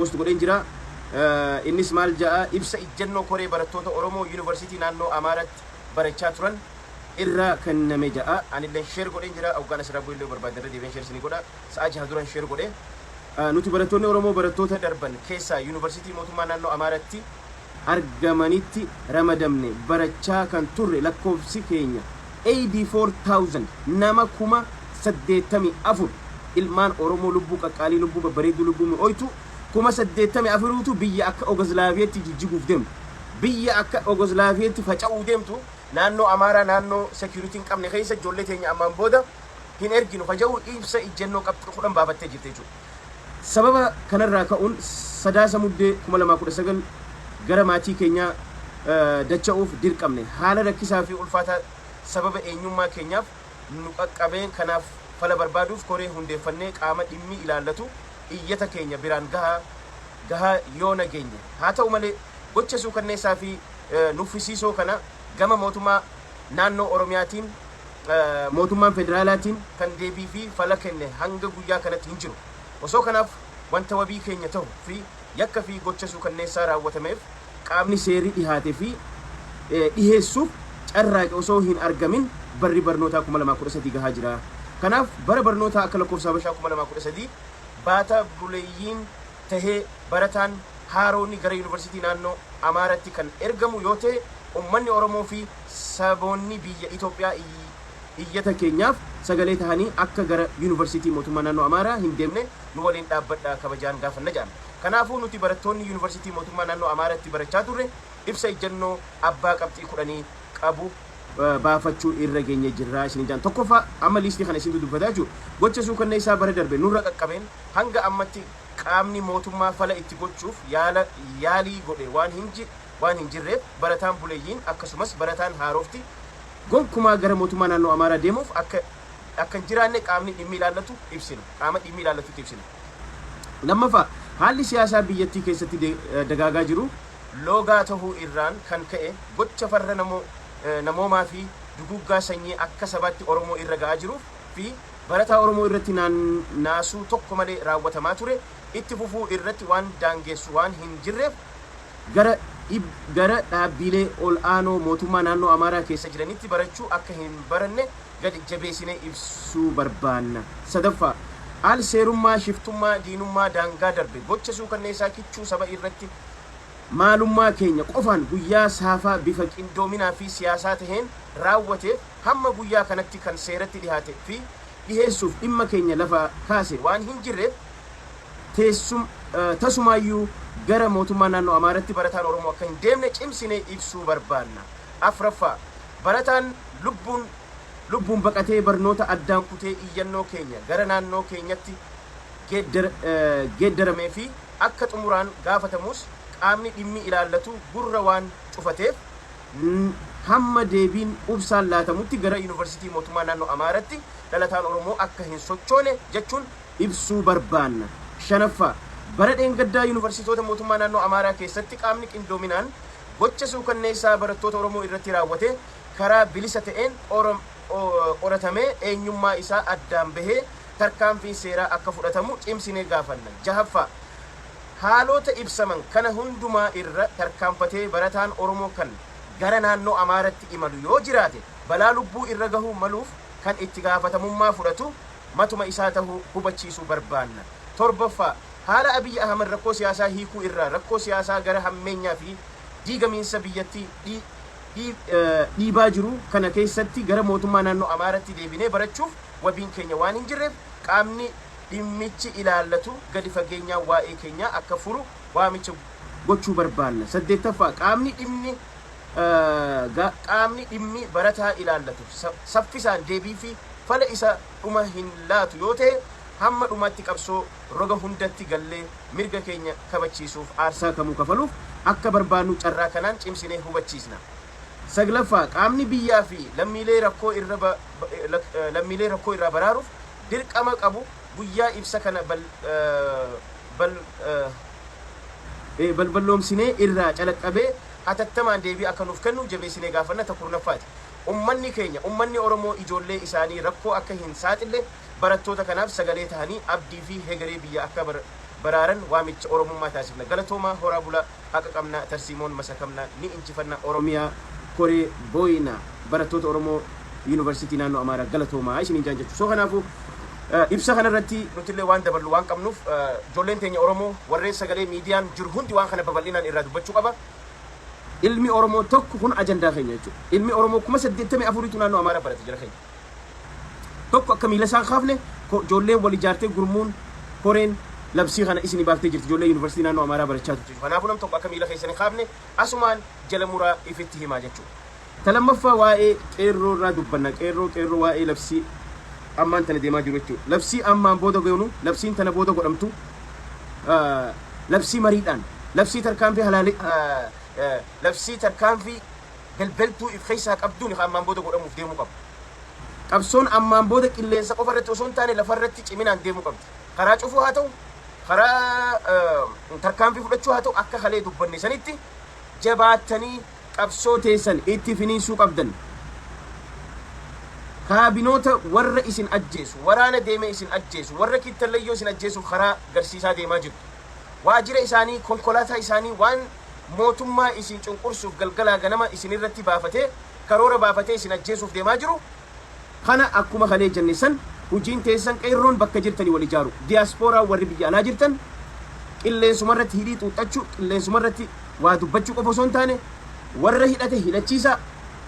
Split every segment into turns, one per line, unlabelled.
post godheen jira. Innis maal ja'a ibsa ijjannoo koree barattoota Oromoo Yuunivarsiitii naannoo Amaaraatti barachaa turan irraa kenname ja'a. Anillee share godheen jira. Awgaan asirraa bu'illee barbaadan irra deebiin share isinii godha. Sa'a jaha duran share godhee. Nuti barattoonni Oromoo barattoota darban keessaa Yuunivarsiitii mootummaa naannoo Amaaraatti argamanitti ramadamne barachaa kan turre lakkoofsi keenya 84,000 nama 84,000 ilmaan Oromoo lubbuu qaqqaalii lubbuu babbareedduu lubbuu mi'ooytu 84,000tu biyya akka Ogoslaaviyaatti jijjiguuf deemtu biyya akka Ogoslaaviyaatti faca'uu deemtu naannoo Amaaraa naannoo security hin qabne keessa ijoollee teenya ammaan booda hin erginu faca'uu ibsa ijjannoo qabxii 10 baafattee jirti jechuudha. Sababa kanarraa ka'uun sadaasa muddee 2019 gara maatii keenya dacha'uuf dirqamne haala rakkisaa fi ulfaataa sababa eenyummaa keenyaaf nu qaqqabeen kanaaf fala barbaaduuf koree hundeeffannee qaama dhimmi ilaallatu iyyata keenya biraan gahaa yoo nageenya haa ta'u malee gocha suukanneessaa fi nuffisiisoo kana gama mootummaa naannoo Oromiyaatiin mootummaan federaalaatiin kan deebii fi fala kenne hanga guyyaa kanatti hin jiru. Osoo kanaaf wanta wabii keenya ta'u fi yakka fi gocha suukanneessaa raawwatameef qaamni seerii dhihaate fi dhiheessuuf carraaqe osoo hin argamin barri barnootaa 2013 gahaa jira. Kanaaf bara barnootaa akka lakkoofsa Habashaa 2013 baata buleeyyiin tahee barataan haaroonni gara Yuunivarsiitii naannoo Amaaraatti kan ergamu yoo ta'e ummanni Oromoo fi saboonni biyya Itoophiyaa iyyata keenyaaf sagalee tahanii akka gara Yuunivarsiitii mootummaa naannoo Amaaraa hin deemne nu waliin dhaabbadhaa kabajaan gaafanna jedhan. Kanaafuu nuti barattoonni Yuunivarsiitii mootummaa naannoo Amaaraatti barachaa turre ibsa ijjannoo abbaa qabxii 10 qabu baafachuu irra geenye jirra isin jaan. Tokkoffaa amma liistii kana isin dubbataa jiru gocha suukanneessaa bara darbe nurra qaqqabeen hanga ammatti qaamni mootummaa fala itti gochuuf yaalii godhe waan hin jirreef barataan buleeyyiin akkasumas barataan haarofti gonkumaa gara mootummaa naannoo Amaaraa deemuuf akka hin jiraanne qaamni dhimmi ilaallatu ibsina. Qaama dhimmi ilaallatutti ibsina. Lammaffaa haalli siyaasaa biyyattii keessatti dagaagaa jiru loogaa tahuu irraan kan ka'e gocha farra namoomaa fi duguggaa sanyii akka sabaatti Oromoo irra ga'aa jiruuf fi barataa Oromoo irratti naasuu tokko malee raawwatamaa ture itti fufuu irratti waan daangeessu waan hin jirreef gara dhaabbilee ol aanoo mootummaa naannoo Amaaraa keessa jiranitti barachuu akka hin baranne gadi jabeessinee ibsuu barbaanna. Sadaffaa al seerummaa shiftummaa diinummaa daangaa darbe gocha suukanneessaa kichuu saba irratti maalummaa keenya qofaan guyyaa saafaa bifa qindoominaa fi siyaasaa taheen raawwateef hamma guyyaa kanatti kan seeratti dhihaate fi dhiheessuuf dhimma keenya lafa kaase waan hin jirreef tasumaayyuu gara mootummaa naannoo Amaaraatti barataan Oromoo akka hin deemne cimsinee ibsuu barbaanna. Afraffaa barataan lubbuun baqatee barnoota addaan kutee iyyannoo keenya gara naannoo keenyatti geeddaramee fi akka xumuraan gaafatamus qaamni dhimmi ilaallatu gurra waan cufateef hamma deebiin ubsaan laatamutti gara Yuunivarsiitii mootummaa naannoo Amaaraatti dhalataan Oromoo akka hin sochoone jechuun ibsuu barbaanna. Shanaffaa bara dheengaddaa Yuunivarsiitoota mootummaa naannoo Amaaraa keessatti qaamni qindoominaan gocha suukanneessaa barattoota Oromoo irratti raawwate karaa bilisa ta'een qoratamee eenyummaa isaa addaan bahee tarkaanfiin seeraa akka fudhatamu cimsinee gaafanna. Jahaffaa haalota ibsaman kana hundumaa irra tarkaanfatee barataan Oromoo kan gara naannoo Amaaratti imalu yoo jiraate balaa lubbuu irra gahuu maluuf kan itti gaafatamummaa fudhatu matuma isaa tahuu hubachiisuu barbaanna. Torbaffaa haala Abiyyi Ahmad rakkoo siyaasaa hiikuu irraa rakkoo siyaasaa gara hammeenyaa fi diigamiinsa biyyattii dhiibaa jiru kana keessatti gara mootummaa naannoo Amaaratti deebinee barachuuf wabiin keenya waan hin jirreef qaamni dhimmichi ilaallatu gadi fageenyaan waa'ee keenyaa akka furu waamicha gochuu barbaanna. Saddeettaffaa qaamni dhimmi barataa ilaallatu saffisaan deebii fi fala isa dhuma hin laatu yoo ta'e hamma dhumatti qabsoo roga hundatti gallee mirga keenya kabachiisuuf aarsaa kamuu kafaluuf akka barbaannu carraa kanaan cimsinee hubachiisna. Saglaffaa qaamni biyyaa fi lammiilee rakkoo irraa baraaruuf dirqama qabu guyyaa ibsa kana balballoomsinee irraa calaqqabee hatattamaan deebii akka nuuf kennu jabeessinee gaafanna. Takurnaffaati ummanni keenya ummanni Oromoo ijoollee isaanii rakkoo akka hin saaxille barattoota kanaaf sagalee tahanii abdii fi hegeree biyya akka baraaran waamicha oromummaa taasifna galatooma horaa bula haqa qabna tarsiimoon masakamna ni injifanna oromiyaa koree booyina barattoota oromoo yuunivarsiitii naannoo amaaraa galatooma isiniin jaan jechuudha. So kanaafu ibsa kanarratti nutillee waan daballu waan qabnuuf ijoolleen teenya oromoo warreen sagalee miidiyaan jiru hundi waan kana babal'inaan irraa dubbachuu qaba. Ilmi oromoo tokko kun ajandaa keenya jechuudha. Ilmi oromoo 84 naannoo amaaraa barate jira keenya. Tokko akka miila isaan kaafne ijoolleen wal ijaartee gurmuun koreen labsii kana isinii baaftee jirti ijoollee yuunivarsiitii naannoo amaaraa barachaa turte. Kanaafuu nam tokko akka miila keessanii kaafne asumaan jala muraa ifitti himaa jechuudha. Talamaffaa waa'ee qeerroo irraa dubbanna. Qeerroo waa'ee labsii ammaan tana deemaa jiru jechuudha. Labsii ammaan booda goonu labsiin tana booda godhamtu labsii mariidhaan labsii tarkaanfii halaalee labsii tarkaanfii belbeltuu if keessaa qabduun ammaan booda godhamuuf deemuu qaba. Qabsoon ammaan booda qilleensa qofa irratti osoo hin taane lafa irratti ciminaan deemuu qabdi. Karaa cufuu haa ta'u, karaa tarkaanfii fudhachuu haa ta'u akka halee dubbanne sanitti jabaattanii qabsoo teessan itti finiisuu qabdan. Kaabinoota warra isin ajjeesu, waraana deemee isin ajjeesu, warra kittallayyoo isin ajjeesuuf karaa garsiisaa deemaa jirtu. Waajjira isaanii, konkolaataa isaanii waan mootummaa isin cunqursuuf galgalaa ganama isin irratti baafatee karoora baafatee isin ajjeesuuf deemaa jiru. Kana akkuma halee jenne san hojiin teessan qeerroon bakka jirtanii wal ijaaru. Diyaaspooraa warri biyya alaa jirtan qilleensumarratti hidhii xuuxachuu, qilleensumarratti waa dubbachuu qofa osoo hin taane warra hidhate hidhachiisa,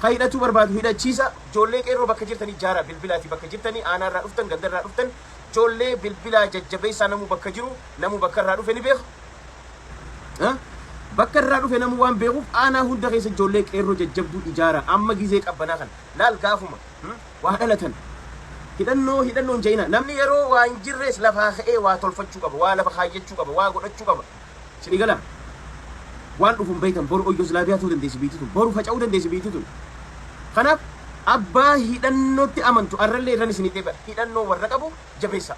ka hidhachuu barbaadu hidhachiisa. Ijoollee qeerroo bakka jirtanii ijaaraa bilbilaati bakka jirtanii aanaarraa dhuftan gandarraa dhuftan ijoollee bilbilaa jajjabeessaa namuu bakka jiru namuu bakka irraa dhufe ni beeka. Bakka irraa dhufe namuu waan beekuuf aanaa hunda keessa ijoollee qeerroo jajjabduu ijaaraa amma gizee qabbanaa kana laal gaafuma waa dhalatan hidhannoon jayina namni yeroo waa hin jirres lafaa ka'ee waa tolfachuu qaba waa lafa kaayyachuu qaba waa godhachuu qaba. Isin galaa waan dhufuun beektan boru Yugoslaaviyaa ta'uu dandeessi biitti tun boru faca'uu dandeessi biitti tun. Kanaaf abbaa hidhannootti amantu arrallee irran isinii deebi'a hidhannoo warra qabu jabeessa.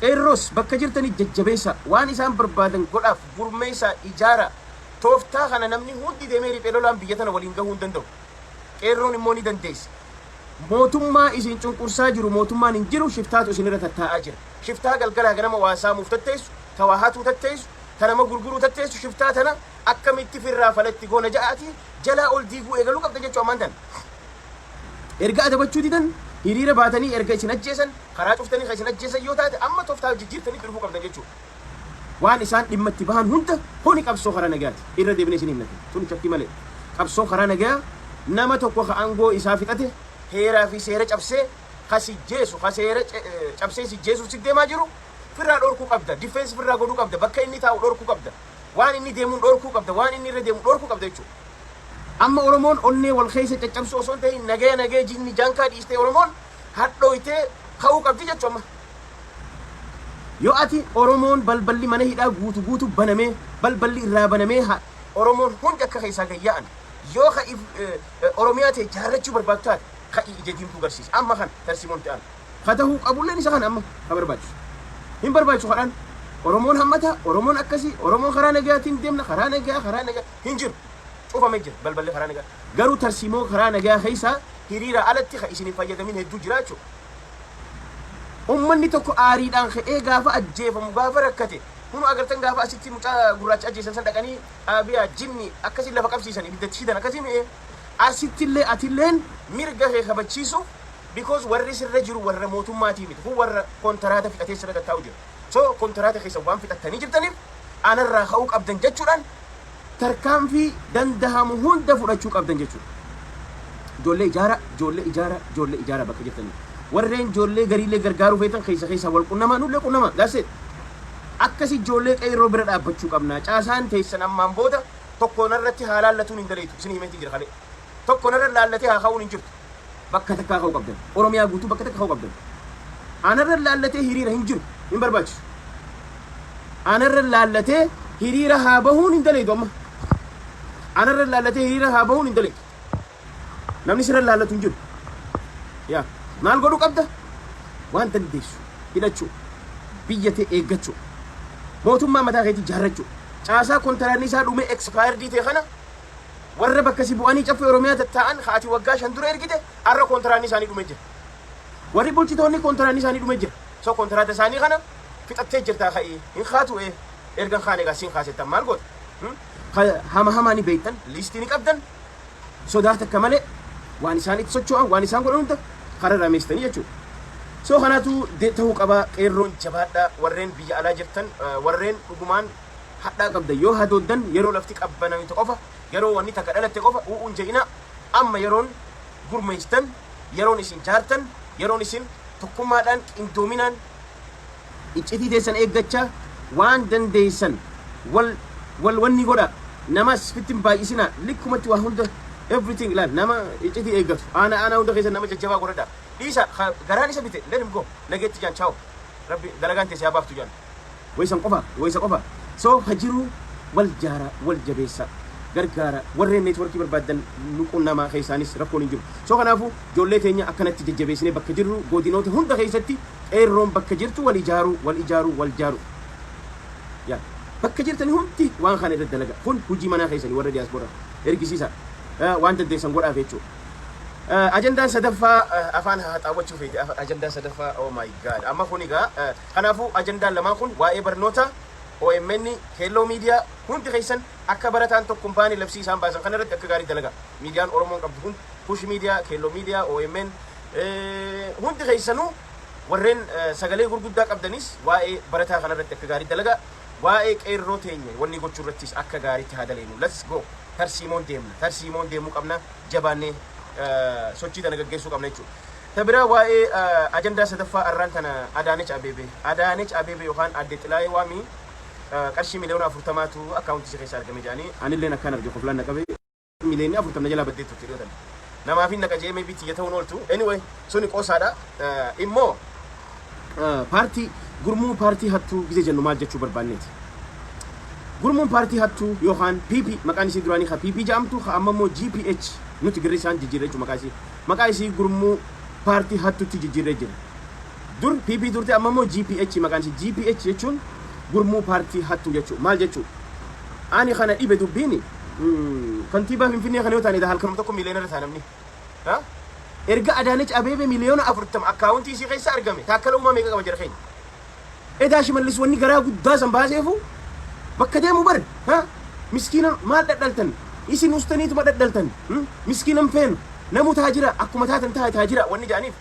Qeerroos bakka jirtanii jajjabeessa waan isaan barbaadan godhaaf gurmeessa ijaara. Tooftaa kana namni hundi deemee riphee lolaan biyya tana waliin gahuu hin danda'u. Qeerroon immoo ni dandeessi. Mootummaa isin cunqursaa jiru mootummaan hin jiru shiftaatu isinirra tattaa'aa jira. Shiftaa galgalaa ganama waa saamuuf tatteessu, tawaahatuu tatteessu, tanama gurguruu tatteessu shiftaa tana akkamitti firraa falatti goona ja'aati jalaa ol diiguu eegaluu qabda jechuu ammaan tana. Erga adabachuu didan hiriira baatanii erga isin ajjeesan karaa cuftanii kan isin ajjeesan yoo taate amma tooftaa jijjiirtanii dhufuu qabdan jechuudha. Waan isaan dhimma itti bahan hunda kuni qabsoo karaa nagaati. Irra deebinee isin himnate. Tuni shakkii malee. Qabsoo karaa nagaa nama tokko ka aangoo isaa fixate heeraa fi seera cabsee kasijjeesu kaseera cabsee sijjeesuuf si deemaa jiru firraa dhorkuu qabda. Difeensi firraa godhuu qabda. Bakka inni taa'u dhorkuu qabda. Waan inni deemuun dhorkuu qabda. Waan inni irra deemu dhorkuu qabda jechuudha. Amma Oromoon onnee wal keessa caccabsuu osoo hin ta'in nagaya jinni jaankaa dhiistee Oromoon hadhooytee ka'uu qabdi jechuudha. Yoo ati Oromoon balballi mana hidhaa guutu banamee balballi irraa banamee Oromoon hundi akka keessaa gayya'an yoo Oromiyaa ta'e jaarrachuu barbaadu taate ka'ii ija diimtuu garsiisa. Amma kan tarsiimoon ta'an ka ta'uu qabulleen isa kan amma ka barbaachisu hin barbaachisu kadhaan Oromoon hammata Oromoon akkasii Oromoon karaa nagayaatiin deemna karaa nagaa hin jiru. Cufamee jira balballi karaa nagaa garuu tarsiimoo karaa nagaa keessaa hiriira alatti ka isin fayyadamin hedduu jira jechuudha. Ummanni tokko aariidhaan ka'ee gaafa ajjeefamu gaafa rakkate kunu agartan gaafa asitti mucaa gurraacha ajjeesan san dhaqanii aabiyaa jinni akkasiin lafa qabsiisan ibiddatti shidan akkasii mi'ee asittillee atilleen mirga kee kabachiisuuf because warri sirra jiru warra mootummaatii miti kun warra kontaraata fixatee sirra tattaa'u jira. So kontaraata keessa waan fixattanii jirtaniif anarraa ka'uu qabdan jechuudhaan tarkaanfii dandahamu hunda fudhachuu qabdan jechuudha. Ijoollee ijaara bakka jirtanii. Warreen ijoollee gariilee gargaaruu feetan keessa wal qunnamaa nullee qunnamaa. That's it. Akkasi ijoollee qeerroo bira dhaabbachuu qabna. Caasaan teessan ammaan booda tokkoon irratti haa laallatuun hin daleetu. Isin himeetii jira kalee. Tokkoon irra laallatee haa ka'uun hin jirtu. Bakka takkaa ka'uu qabdan. Oromiyaa guutuu bakka takka ka'uu qabdan. Anarra laallatee hiriira hin jiru. Hin barbaachisu. Anarra laallatee hiriira haa bahuun hin daleetu amma. Anarra laallatee hiriira haa bahuun hin daleetu. Namni sirra laallatu hin jiru. Yaa maal godhuu qabda? Waan dandeessu hidhachuu biyya ta'e eeggachuu mootummaa mataa keetii jaarrachuu caasaa kontaraanni isaa dhume expiredii ta'e kana warra bakka si bu'anii caffee Oromiyaa taa'an haati waggaa 5 dura ergite har'a kontaraanni isaanii dhume jira. Warri bulchitoonni kontaraanni isaanii dhume jira. So kontaraata isaanii kana fixattee jirtaa ka'ii hin kaatu ergan kaane gaa siin kaasettan maal goota hama ni beektan liistii ni qabdan sodaata akka malee waan isaan itti socho'an waan isaan godhan hunda karaa rameessitanii jechuudha. So kanaatu ta'uu qaba qeerroon jabaadhaa warreen biyya alaa jirtan warreen dhugumaan hadhaa qabda yoo hadooddan yeroo lafti qabbanamte qofa yeroo wanni takka dhalatte qofa u'uun je'ina amma yeroon gurmeessitan yeroon isin jaartan yeroon isin tokkummaadhaan qindoominaan iccitii teessan eeggachaa waan dandeessan wal wanni godha namas fittin baay'isina likkumatti waa hunda everything ilaal nama iccitii eeggatu ana hunda keessa nama jajjabaa godhadha dhiisa garaan isa bite let him go nageetti jaan chaaw rabbi dalagaan teessee habaaftu jaan waysan qofa so hajiru wal jaara wal jabeessa gargaara warreen networkii barbaadan nuquun nama keessaanis rakkoon hin jiru. So kanaafu ijoollee teenya akkanatti jajjabeessinee bakka jirru godinoota hunda keessatti qeerroon bakka jirtu wal ijaaru yaa bakka jirtanii hundi waan kana irra dalaga kun hojii manaa keessanii warra diyaaspoora ergisiisa waan dandeessan godhaaf jechuudha. Ajandaan sadaffaa afaan haxaawwachuu feeti ajandaan sadaffaa oh my god amma kun egaa kanaafu ajandaan lamaan kun waa'ee barnoota OMN Hello Media hundi keessan akka barataan tokko baanii labsii isaan baasan kana irratti akka gaarii dalaga miidiyaan Oromoon qabdu kun Push Media Hello Media OMN hundi keessanuu warreen sagalee gurguddaa qabdanis waa'ee barataa kana irratti akka gaarii dalaga waa'ee qeerroo teenya wanni gochuu irrattis akka gaariitti haa dalagnu let's go tarsiimoon deemuu qabna jabaannee sochii tana gaggeessuu qabna jechuudha. Tabira waa'ee ajandaa sadaffaa arraan tana Adaanech Abeebee yookaan Aadde Xilaayee Waamii qarshii miliyoona 40tu akkaawuntii ishee keessa argame jedhanii anillee akkaan arge qoflaan naqabe miliyoonni 40 jalaa baddee turte dhiyootan namaaf hin naqajee maybe tiyya ta'uun ooltu anyway suni qoosaadha immoo paartii gurmuu paartii hattuu gise jennu maal jechuu barbaanneeti gurmuun paartii hattuu yookaan PP maqaan isii duraanii ka PP jedhamtu ka amma immoo GPH nuti girri isaan jijjiirree jechuudha maqaa isii gurmuu paartii hattuutti jijjiirree jira dur PP turte amma immoo GPH maqaan isii GPH jechuun gurmuu paartii hattuu jechuudha maal jechuudha ani kana dhibe dubbiini kantiibaa Finfinnee kana yoo taane halkanuma tokko miliyoonara taanamni erga Adaanech Abeebee miliyoona 40 akkaawuntii isii keessa argame taakkala uumame qaba jira keenya edaa shimallis wanni garaa guddaa san baaseefu bakka deemu bar miskiina maal dadhaltan isin ustaniitu dadhaltan miskiinan feenu namu taajira akkuma taatan taajira wanni jaaniif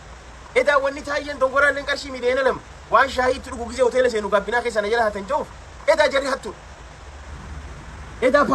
edaa wanni taayyan dongoraaleen qarshii miliyoona 2 waan shaahii itti dhugu gizee hoteela seenu gabbinaa keessa na jala hatan joof edaa jarri hattu edaa